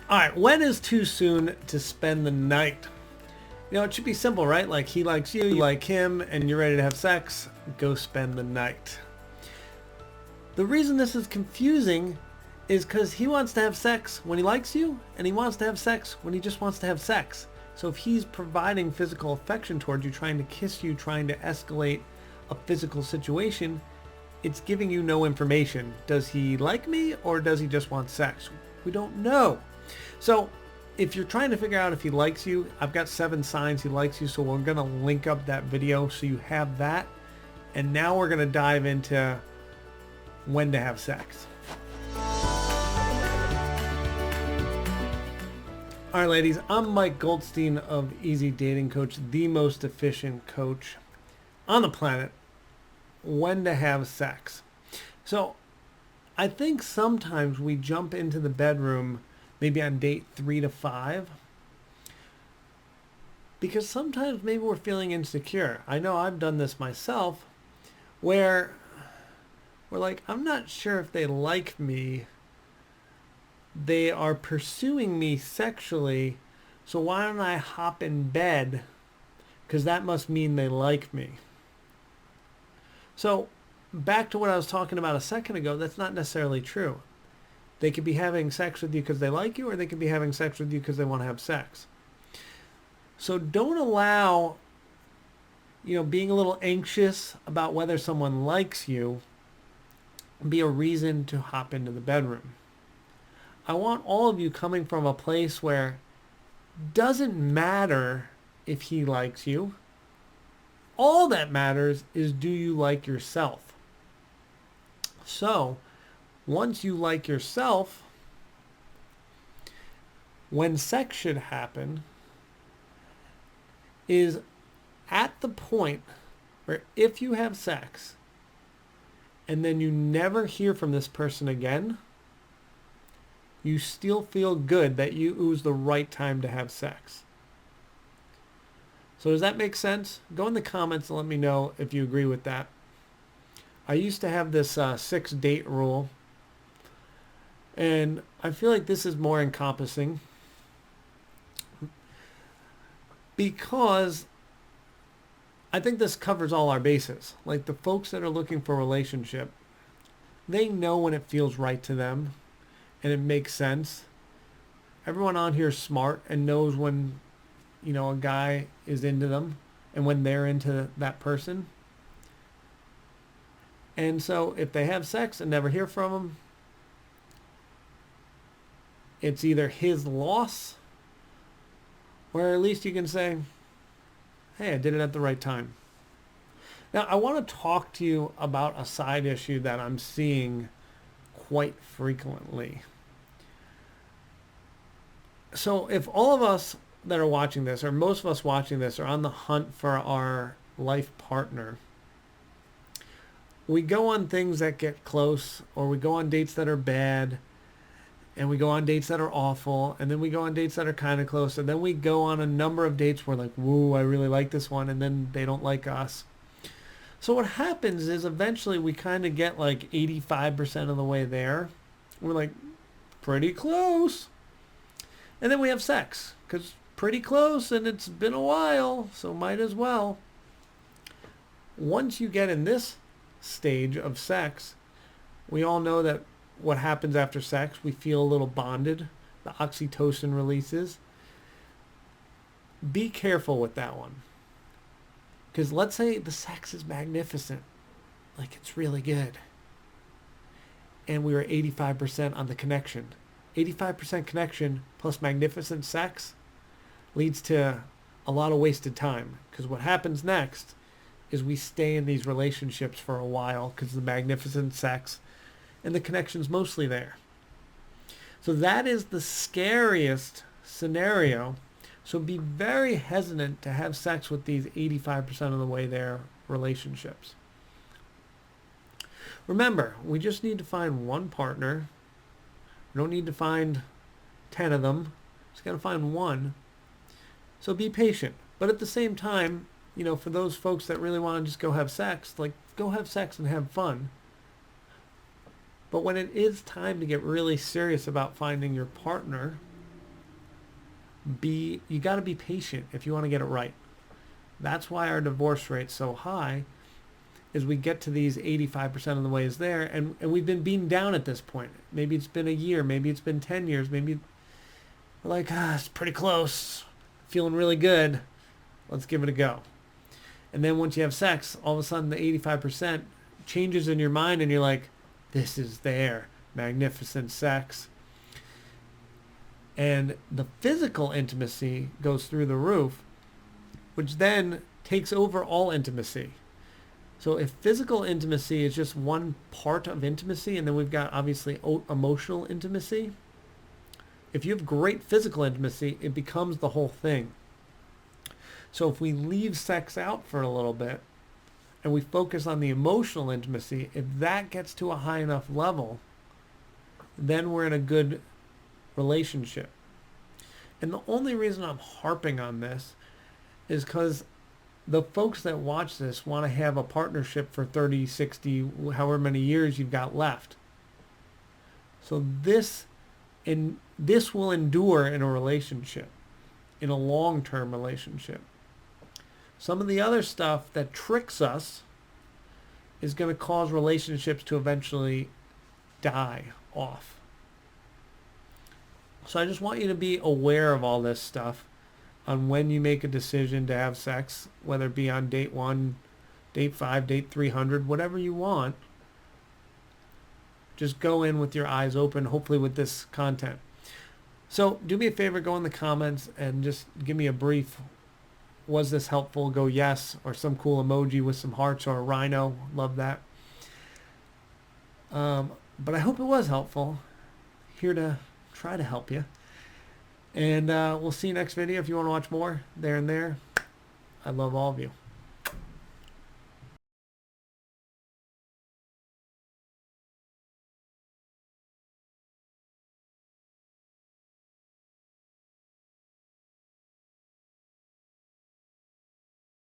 All right, when is too soon to spend the night? It should be simple, right? Like he likes you like him, and you're ready to have sex, go spend the night. The reason this is confusing is because he wants to have sex when he likes you, and he wants to have sex when he just wants to have sex. So if he's providing physical affection towards you, trying to kiss you, trying to escalate a physical situation, it's giving you no information. Does he like me or does he just want sex? We don't know. So if you're trying to figure out if he likes you, I've got 7 signs he likes you, so we're going to link up that video so you have that. And now we're going to dive into when to have sex. All right, ladies, I'm Mike Goldstein of Easy Dating Coach, the most efficient coach on the planet. When to have sex. So I think sometimes we jump into the bedroom maybe on date 3 to 5 because sometimes maybe we're feeling insecure. I know I've done this myself where we're like, I'm not sure if they like me. They are pursuing me sexually, so why don't I hop in bed? Because that must mean they like me. So back to what I was talking about a second ago, that's not necessarily true. They could be having sex with you because they like you, or they could be having sex with you because they want to have sex. So don't allow, being a little anxious about whether someone likes you be a reason to hop into the bedroom. I want all of you coming from a place where it doesn't matter if he likes you. All that matters is, do you like yourself? So once you like yourself, when sex should happen is at the point where if you have sex and then you never hear from this person again, you still feel good that it was the right time to have sex. So does that make sense? Go in the comments and let me know if you agree with that. I used to have this 6-date rule, and I feel like this is more encompassing because I think this covers all our bases. Like the folks that are looking for a relationship, they know when it feels right to them and it makes sense. Everyone on here is smart and knows when a guy is into them and when they're into that person. And so if they have sex and never hear from him, it's either his loss, or at least you can say, hey, I did it at the right time. Now, I want to talk to you about a side issue that I'm seeing quite frequently. So if all of us that are watching this, or most of us watching this, are on the hunt for our life partner, we go on things that get close, or we go on dates that are bad, and we go on dates that are awful, and then we go on dates that are kind of close, and then we go on a number of dates where like, woo, I really like this one, and then they don't like us. So what happens is eventually we kind of get like 85% of the way there. We're like, pretty close. And then we have sex, because pretty close and it's been a while, so might as well. Once you get in this stage of sex, we all know that what happens after sex, we feel a little bonded. The oxytocin releases. Be careful with that one. Because let's say the sex is magnificent, like it's really good, and we were 85% on the connection. 85% connection plus magnificent sex leads to a lot of wasted time, because what happens next is we stay in these relationships for a while because the magnificent sex and the connection's mostly there. So that is the scariest scenario. So be very hesitant to have sex with these 85% of the way there relationships. Remember, we just need to find one partner. We don't need to find 10 of them. Just got to find one. So be patient. But at the same time, for those folks that really want to just go have sex, like go have sex and have fun. But when it is time to get really serious about finding your partner, You got to be patient if you want to get it right. That's why our divorce rate's so high, is we get to these 85% of the ways there, and we've been beaten down at this point. Maybe it's been a year, maybe it's been 10 years, maybe we're like, it's pretty close, feeling really good, let's give it a go. And then once you have sex, all of a sudden the 85% changes in your mind, and you're like, this is there, magnificent sex. And the physical intimacy goes through the roof, which then takes over all intimacy. So if physical intimacy is just one part of intimacy, and then we've got obviously emotional intimacy, if you have great physical intimacy, it becomes the whole thing. So if we leave sex out for a little bit and we focus on the emotional intimacy, if that gets to a high enough level, then we're in a good relationship. And the only reason I'm harping on this is because the folks that watch this want to have a partnership for 30, 60, however many years you've got left. So this will endure in a relationship, in a long-term relationship. Some of the other stuff that tricks us is going to cause relationships to eventually die off. So I just want you to be aware of all this stuff on when you make a decision to have sex, whether it be on date 1, date 5, date 300, whatever you want. Just go in with your eyes open, hopefully with this content. So do me a favor, go in the comments and just give me a brief, was this helpful? Go yes, or some cool emoji with some hearts or a rhino. Love that. But I hope it was helpful. Here to try to help you. And we'll see you next video. If you want to watch more, there and there. I love all of you.